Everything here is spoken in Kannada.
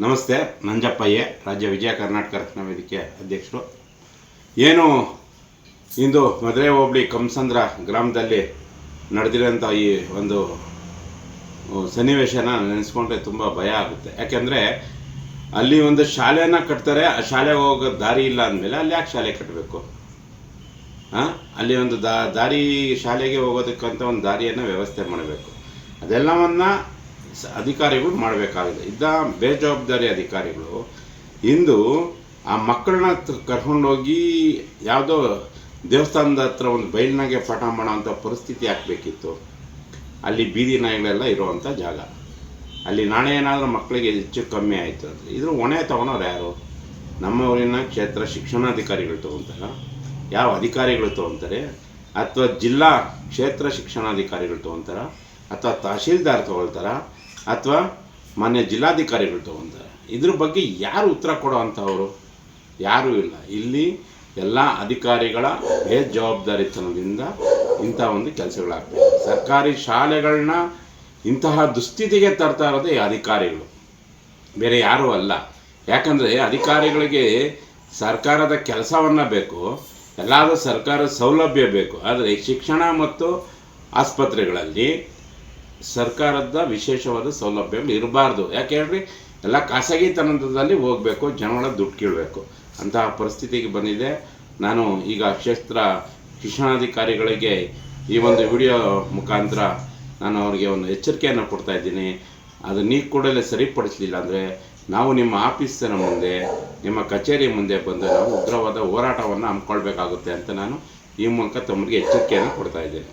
ನಮಸ್ತೆ. ನಂಜಪ್ಪಯ್ಯ, ರಾಜ್ಯ ವಿಜಯ ಕರ್ನಾಟಕ ರತ್ನ ವೇದಿಕೆ ಅಧ್ಯಕ್ಷರು. ಏನು ಇಂದು ಮಧುರೆ ಹೋಬಳಿ ಕಮಸಂದ್ರ ಗ್ರಾಮದಲ್ಲಿ ನಡೆದಿರೋಂಥ ಈ ಒಂದು ಸನ್ನಿವೇಶನ ನೆನೆಸ್ಕೊಂಡ್ರೆ ತುಂಬ ಭಯ ಆಗುತ್ತೆ. ಯಾಕೆಂದರೆ ಅಲ್ಲಿ ಒಂದು ಶಾಲೆನ ಕಟ್ತಾರೆ, ಆ ಶಾಲೆಗೆ ಹೋಗೋ ದಾರಿ ಇಲ್ಲ ಅಂದಮೇಲೆ ಅಲ್ಲಿ ಯಾಕೆ ಶಾಲೆ ಕಟ್ಟಬೇಕು? ಅಲ್ಲಿ ಒಂದು ದಾರಿ, ಶಾಲೆಗೆ ಹೋಗೋದಕ್ಕಂತ ಒಂದು ದಾರಿಯನ್ನು ವ್ಯವಸ್ಥೆ ಮಾಡಬೇಕು. ಅದೆಲ್ಲವನ್ನು ಅಧಿಕಾರಿಗಳು ಮಾಡಬೇಕಾಗಿದೆ. ಇದ್ದ ಬೇಜವಾಬ್ದಾರಿ ಅಧಿಕಾರಿಗಳು ಇಂದು ಆ ಮಕ್ಕಳನ್ನ ಕರ್ಕೊಂಡೋಗಿ ಯಾವುದೋ ದೇವಸ್ಥಾನದ ಹತ್ರ ಒಂದು ಬಯಲಿನಾಗೆ ಪಾಠ ಮಾಡೋ ಅಂಥ ಪರಿಸ್ಥಿತಿ ಆಗಬೇಕಿತ್ತು. ಅಲ್ಲಿ ಬೀದಿ ನಾಯಿಗಳೆಲ್ಲ ಇರುವಂಥ ಜಾಗ. ಅಲ್ಲಿ ನಾಳೆ ಏನಾದರೂ ಮಕ್ಕಳಿಗೆ ಹೆಚ್ಚು ಕಮ್ಮಿ ಆಯಿತು ಅಂದರೆ ಇದ್ರ ಹೊಣೆ ತೊಗೊಳೋರು ಯಾರು? ನಮ್ಮ ಊರಿನ ಕ್ಷೇತ್ರ ಶಿಕ್ಷಣಾಧಿಕಾರಿಗಳು ತೊಗೊತಾರ? ಯಾವ ಅಧಿಕಾರಿಗಳು ತೊಗೊತಾರೆ? ಅಥವಾ ಜಿಲ್ಲಾ ಕ್ಷೇತ್ರ ಶಿಕ್ಷಣಾಧಿಕಾರಿಗಳು ತೊಗೊತಾರ? ಅಥವಾ ತಹಶೀಲ್ದಾರ್ ತೊಗೊಳ್ತಾರ? ಅಥವಾ ಮಾನ್ಯ ಜಿಲ್ಲಾಧಿಕಾರಿಗಳು ತೊಗೊತಾರೆ? ಇದ್ರ ಬಗ್ಗೆ ಯಾರು ಉತ್ತರ ಕೊಡೋ ಅಂಥವರು? ಯಾರೂ ಇಲ್ಲ. ಇಲ್ಲಿ ಎಲ್ಲ ಅಧಿಕಾರಿಗಳ ಬೇಜವಾಬ್ದಾರಿತನದಿಂದ ಇಂಥ ಒಂದು ಕೆಲಸಗಳಾಗ್ತವೆ. ಸರ್ಕಾರಿ ಶಾಲೆಗಳನ್ನ ಇಂತಹ ದುಸ್ಥಿತಿಗೆ ತರ್ತಾ ಇರೋದೇ ಈ ಅಧಿಕಾರಿಗಳು, ಬೇರೆ ಯಾರೂ ಅಲ್ಲ. ಯಾಕಂದರೆ ಅಧಿಕಾರಿಗಳಿಗೆ ಸರ್ಕಾರದ ಕೆಲಸವನ್ನು ಬೇಕು, ಎಲ್ಲಾದರೂ ಸರ್ಕಾರದ ಸೌಲಭ್ಯ ಬೇಕು. ಆದರೆ ಶಿಕ್ಷಣ ಮತ್ತು ಆಸ್ಪತ್ರೆಗಳಲ್ಲಿ ಸರ್ಕಾರದ ವಿಶೇಷವಾದ ಸೌಲಭ್ಯಗಳು ಇರಬಾರ್ದು. ಯಾಕೆ ಹೇಳ್ರಿ, ಎಲ್ಲ ಖಾಸಗಿತನದಲ್ಲಿ ಹೋಗಬೇಕು, ಜನಗಳ ದುಡ್ಡು ಕೀಳಬೇಕು. ಅಂತಹ ಪರಿಸ್ಥಿತಿಗೆ ಬಂದಿದೆ. ನಾನು ಈಗ ಕ್ಷೇತ್ರ ಶಿಕ್ಷಣಾಧಿಕಾರಿಗಳಿಗೆ ಈ ಒಂದು ವಿಡಿಯೋ ಮುಖಾಂತರ ನಾನು ಅವರಿಗೆ ಒಂದು ಎಚ್ಚರಿಕೆಯನ್ನು ಕೊಡ್ತಾ ಇದ್ದೀನಿ. ಅದು ನೀವು ಕೂಡಲೇ ಸರಿಪಡಿಸಲಿಲ್ಲ ಅಂದರೆ ನಾವು ನಿಮ್ಮ ಆಫೀಸಿನ ಮುಂದೆ, ನಿಮ್ಮ ಕಚೇರಿ ಮುಂದೆ ಬಂದು ನಾವು ಉಗ್ರವಾದ ಹೋರಾಟವನ್ನು ಹಮ್ಮಿಕೊಳ್ಬೇಕಾಗುತ್ತೆ ಅಂತ ನಾನು ಈ ಮೂಲಕ ತಮಗೆ ಎಚ್ಚರಿಕೆಯನ್ನು ಕೊಡ್ತಾ ಇದ್ದೇನೆ.